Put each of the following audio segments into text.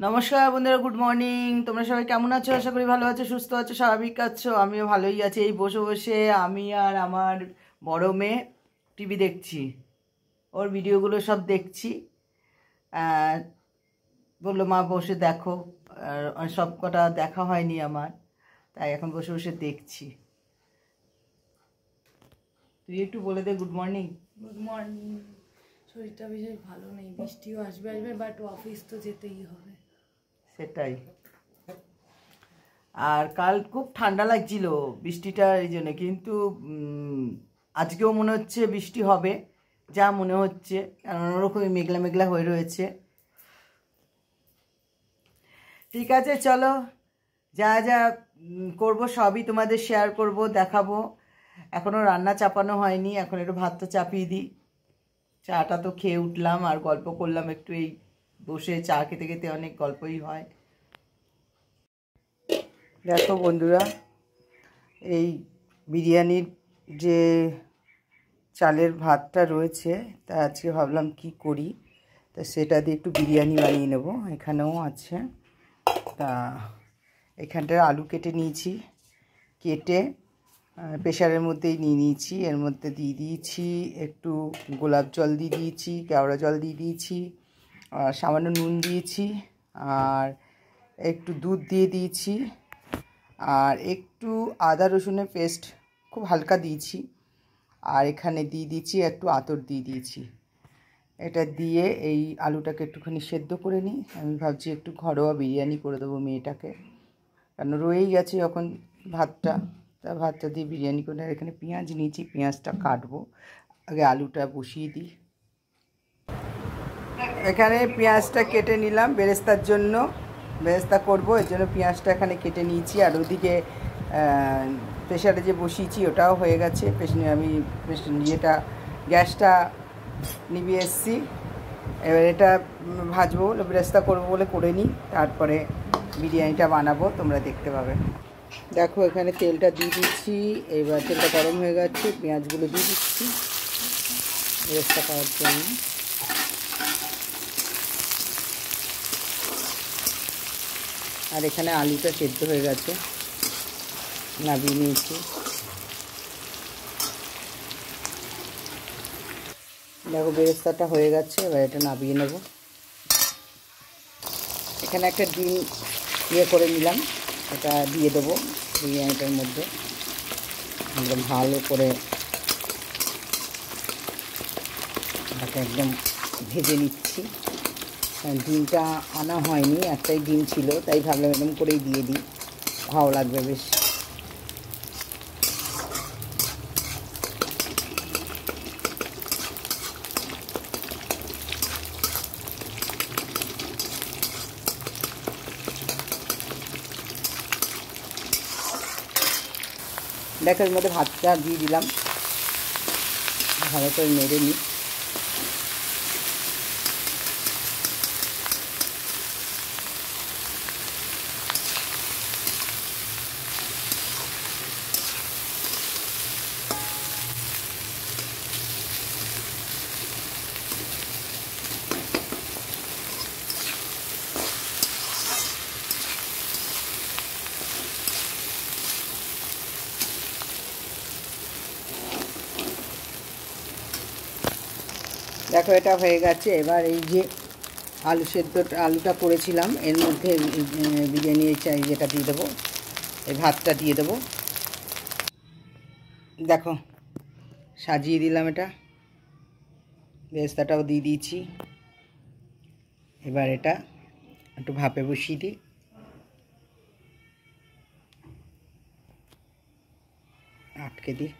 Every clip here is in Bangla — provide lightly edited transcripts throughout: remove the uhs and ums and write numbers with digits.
নমস্কার বন্ধুরা, গুড মর্নিং। তোমরা সবাই কেমন আছো? আশা করি ভালো আছো, সুস্থ আছো, স্বাভাবিক আছো। আমিও ভালোই আছি। এই বসে বসে আমি আর আমার বড় মেয়ে টিভি দেখছি, ওর ভিডিওগুলো সব দেখছি। বললো মা বসে দেখো, আর সব কটা দেখা হয়নি আমার, তাই এখন বসে বসে দেখছি। তুই একটু বলে দে গুড মর্নিং। Good morning. শরীরটা বিশেষ ভালো নেই, বৃষ্টিও আসবে বাট অফিস তো যেতেই হবে। সেটাই। আর কাল খুব ঠান্ডা লাগছিল বৃষ্টিটা এই জন্য, কিন্তু আজকেও মনে হচ্ছে বৃষ্টি হবে, যা মনে হচ্ছে, কারণ ওরকমই মেঘলা মেঘলা হয়ে রয়েছে। ঠিক আছে, চলো যা যা করব সবই তোমাদের শেয়ার করব, দেখাবো। এখনও রান্না চাপানো হয়নি, এখন একটু ভাতটা চাপিয়ে দিই। চাটা তো খেয়ে উঠলাম আর গল্প করলাম একটু, এই বসে চা খেতে খেতে অনেক গল্পই হয়। দেখো বন্ধুরা, এই বিরিয়ানির যে চালের ভাতটা রয়েছে, তা আজকে ভাবলাম কি করি, তা সেটা দিয়ে একটু বিরিয়ানি বানিয়ে নেব। এখানেও আছে, তা এখানটায় আলু কেটে নিয়েছি, কেটে প্রেশারের মধ্যেই নিয়ে নিয়েছি। এর মধ্যে দিয়ে দিয়েছি একটু গোলাপ জল, দিয়ে দিয়েছি কেওড়া জল, দিয়ে দিয়েছি আর সামান্য নুন দিয়েছি, আর একটু দুধ দিয়ে দিয়েছি, আর একটু আদা রসুনের পেস্ট খুব হালকা দিয়েছি, আর এখানে দিয়ে দিয়েছি একটু আতর দিয়ে দিয়েছি। এটা দিয়ে এই আলুটাকে একটুখানি সেদ্ধ করে নিই। আমি ভাবছি একটু ঘরোয়া বিরিয়ানি করে দেবো মেয়েটাকে, কারণ রয়েই গেছে যখন ভাতটা, তা ভাতটা দিয়ে বিরিয়ানি করে। আর এখানে পেঁয়াজ নিয়েছি, পেঁয়াজটা কাটবো, আগে আলুটা বসিয়ে দিই। এখানে পেঁয়াজটা কেটে নিলাম বেরেস্তার জন্য, বেরেস্তা করবো এর জন্য পেঁয়াজটা এখানে কেটে নিয়েছি। আর ওদিকে প্রেশারে যে বসিয়েছি ওটাও হয়ে গেছে। আমি ইয়েটা গ্যাসটা নিভিয়ে এসেছি। এবার এটা ভাজবো, বেরেস্তা করবো বলে করে নিই, তারপরে বিরিয়ানিটা বানাবো, তোমরা দেখতে পাবে। দেখো এখানে তেলটা দিয়ে দিচ্ছি, এবার তেলটা গরম হয়ে গেছে, পেঁয়াজগুলো দিয়ে দিচ্ছি বেরেস্তা করার জন্য। আর এখানে আলুটা সেদ্ধ হয়ে গেছে, নামিয়ে নিয়েছি। দেখো বেরেস্তাটা হয়ে গেছে, এবার এটা নামিয়ে নেব। এখানে একটা ডিম করে নিলাম, এটা দিয়ে দেবো বিরিয়ানিটার মধ্যে। একদম ভালো করে এটাকে একদম ভেজে নিচ্ছি। ডিমটা আনা হয়নি, একটাই ডিম ছিল, তাই ভাবলাম এরকম করেই দিয়ে দিই, ভালো লাগবে বেশ। দেখো এর মধ্যে ভাতটা দিয়ে দিলাম, ভালো করে নেড়ে নিই। দেখো এটা হয়ে গেছে। এবার এই যে আলুটা করেছিলাম এর মধ্যে বিরিয়ানি যেটা দিয়ে দেবো, এই ভাতটা দিয়ে দেবো। দেখো সাজিয়ে দিলাম, এটা বেরেস্তাটাও দিয়ে দিয়েছি। এবার এটা একটু ভাপে বসিয়ে দিই। আটকে দিই।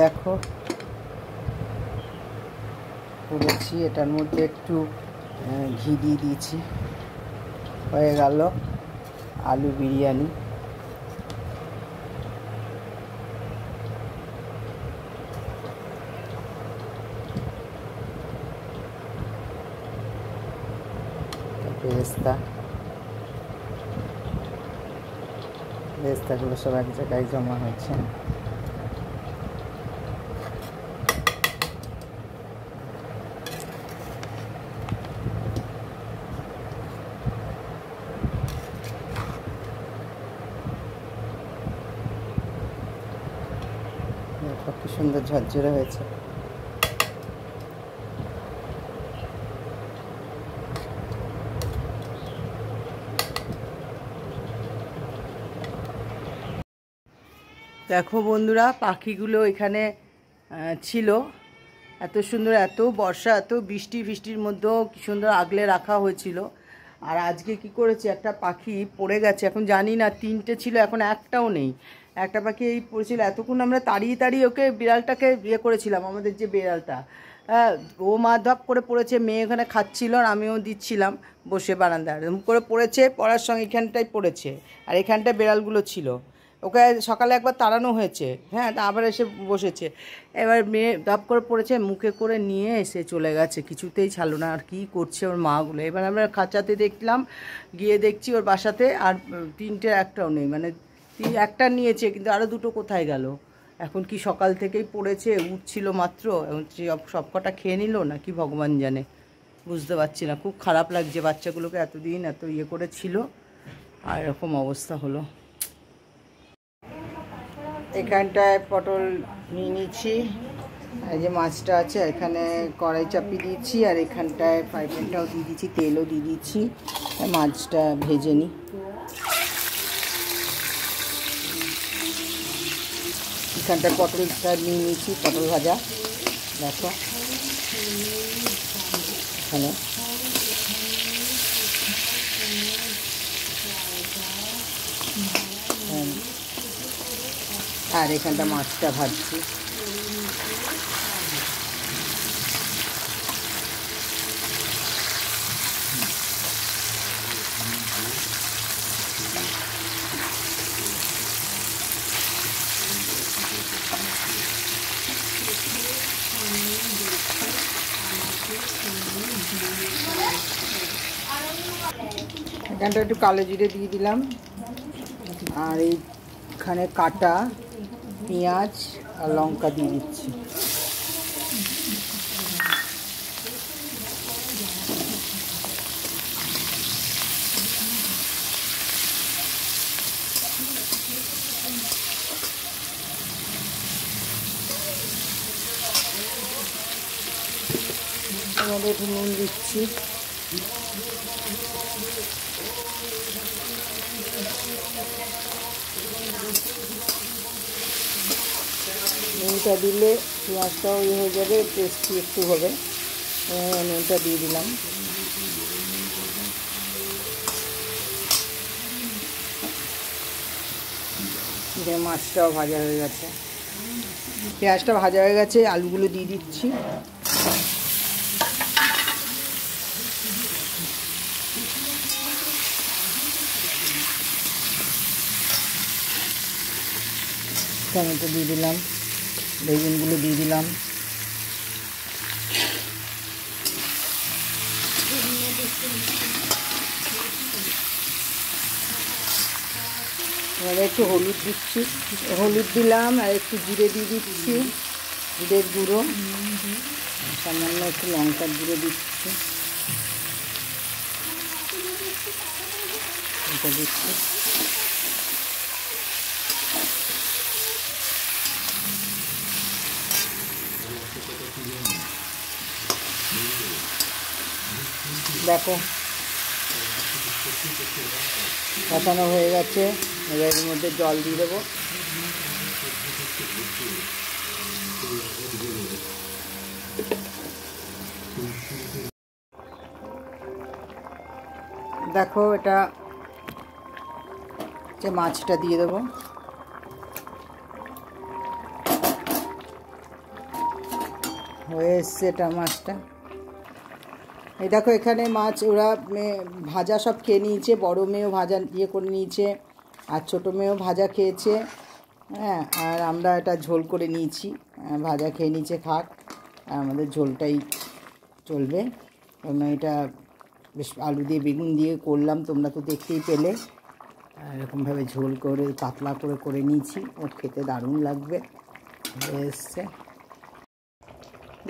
দেখো করেছি, এটার মধ্যে একটু ঘি দিয়ে দিয়েছি, হয়ে গেল আলু বিরিয়ানি। বেরেস্তা বেস্তাগুলো সব এক জায়গায় জমা হয়েছে। কি সুন্দর ঝরঝরে হয়েছে। দেখো বন্ধুরা, পাখিগুলো এখানে ছিল, এত সুন্দর, এত বর্ষা, এত বৃষ্টির মধ্যেও কি সুন্দর আগলে রাখা হয়েছিল। আর আজকে কি করেছে, একটা পাখি পড়ে গেছে, এখন জানি না, 3টে ছিল, এখন একটাও নেই। একটা পাখি এই পড়েছিল, এতক্ষণ আমরা তাড়িয়ে ওকে, বিড়ালটাকে ইয়ে করেছিলাম, আমাদের যে বিড়ালটা, হ্যাঁ, ও মাধব করে পড়েছে, মেয়ে ওখানে খাচ্ছিল আর আমিও দিচ্ছিলাম বসে বারান্দায়, এরকম করে পড়েছে, পড়ার সঙ্গে এখানটায় পড়েছে, আর এখানটায় বিড়ালগুলো ছিল। ওকে সকালে একবার তাড়ানো হয়েছে, হ্যাঁ, আবার এসে বসেছে। এবার মেয়ে দাপ করে পড়েছে, মুখে করে নিয়ে এসে চলে গেছে, কিছুতেই ছাড়লো না। আর কি করছে ওর মাগুলো, এবার আমরা খাঁচাতে দেখলাম, গিয়ে দেখছি ওর বাসাতে আর 3টে একটাও নেই, মানে একটা নিয়েছে, কিন্তু আরও 2টো কোথায় গেল। এখন কি সকাল থেকেই পড়েছে, উঠছিল মাত্র, সব কটা খেয়ে নিল না কি ভগবান জানে, বুঝতে পারছি না। খুব খারাপ লাগছে, বাচ্চাগুলোকে এতদিন এত ইয়ে করেছিল, আর এরকম অবস্থা হলো। এখানটায় পটল নিয়ে নিচ্ছি, এই যে মাছটা আছে, এখানে কড়াই চাপিয়ে দিয়েছি, আর এখানটায় ফ্রাই প্যানটাও দিয়ে দিচ্ছি, তেলও দিয়ে দিচ্ছি, মাছটা ভেজে নিই। এখানটায় পটলটা নিয়ে নিচ্ছি, পটল ভাজা, দেখো এখানে। আর এখানটা মাছটা ভাজছি। এখানটা একটু কালো জিরে দিয়ে দিলাম, আর এইখানে কাটা পেঁয়াজ আর লঙ্কা দিয়ে দিচ্ছি। আমাদের একটু নুন দিচ্ছি, নুনটা দিলে পেঁয়াজটাও ইয়ে হয়ে যাবে, টেস্টি একটু হবে। নুনটা দিয়ে দিলাম। মাছটাও ভাজা হয়ে গেছে, পেঁয়াজটা ভাজা হয়ে গেছে, আলুগুলো দিয়ে দিচ্ছি। টমেটো দিয়ে দিলাম, বেগুনগুলো দিয়ে দিলাম, এবারে একটু হলুদ দিচ্ছি, হলুদ দিলাম, আর একটু জিরে দিয়ে দিচ্ছি, জিরের গুঁড়ো, সামান্য একটু লঙ্কার গুঁড়ো দিচ্ছি, এটা দিচ্ছি। দেখো কষানো হয়ে গেছে, এবার এর মধ্যে জল দিয়ে দেবো। দেখো এটা যে মাছটা দিয়ে দেবো, হয়ে এসছে এটা মাছটা। এই দেখো এখানে মাছ ওরা ভাজা সব খেয়ে নিয়েছে, বড়ো মেয়েও ভাজা ইয়ে করে নিয়েছে, আর ছোটো মেয়েও ভাজা খেয়েছে, হ্যাঁ, আর আমরা এটা ঝোল করে নিয়েছি, ভাজা খেয়ে নিয়েছে, খাক, আর আমাদের ঝোলটাই চলবে। কারণ এটা বেশ আলু দিয়ে বেগুন দিয়ে করলাম, তোমরা তো দেখতেই পেলে। এরকমভাবে ঝোল করে পাতলা করে করে নিয়েছি, ও খেতে দারুণ লাগবে। এসছে,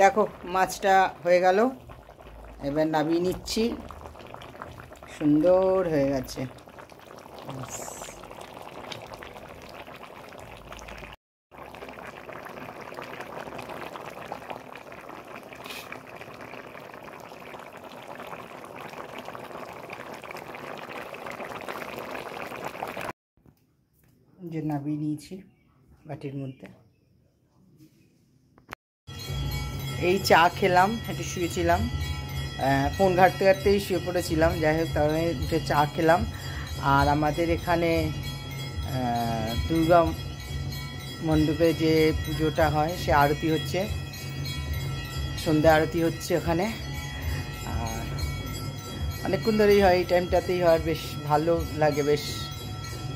দেখো মাছটা হয়ে গেল, এবার নামিয়ে নিচ্ছি। সুন্দর হয়ে গেছে। যে নামিয়ে নিয়েছি বাটির মধ্যে। এই চা খেলাম, একটু শুয়েছিলাম, ফোন ঘাঁটতে ঘাঁটতেই শুয়ে পড়েছিলাম। যাই হোক, তাহলে উঠে চা খেলাম। আর আমাদের এখানে দুর্গা মণ্ডপে যে পুজোটা হয়, সে আরতি হচ্ছে, সন্ধ্যা আরতি হচ্ছে ওখানে। আর অনেকক্ষণ ধরেই হয়, এই টাইমটাতেই হয়, বেশ ভালো লাগে বেশ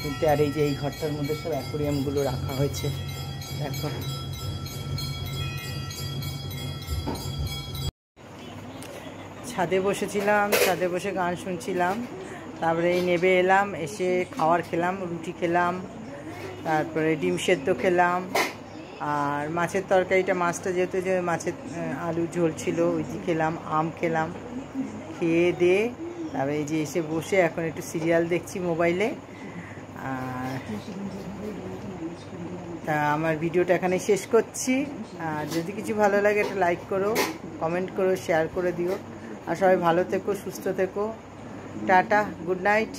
কিন্তু। আর এই যে এই ঘরটার মধ্যে সব অ্যাকোরিয়ামগুলো রাখা হয়েছে, দেখো। ছাদে বসেছিলাম, ছাদে বসে গান শুনছিলাম। তারপরে এই নেবে এলাম, এসে খাবার খেলাম, রুটি খেলাম, তারপরে ডিম সেদ্ধ খেলাম। আর মাছের তরকারিটা, মাছটা যেহেতু যে মাছের আলু ঝোল ছিল, ওইটি খেলাম, আম খেলাম। খেয়ে দিয়ে তারপরে এই যে এসে বসে এখন একটু সিরিয়াল দেখছি মোবাইলে। আর তা আমার ভিডিওটা এখানে শেষ করছি। আর যদি কিছু ভালো লাগে একটা লাইক করো, কমেন্ট করো, শেয়ার করে দিও। আর সবাই ভালো থেকো, সুস্থ থেকো। Tata, good night.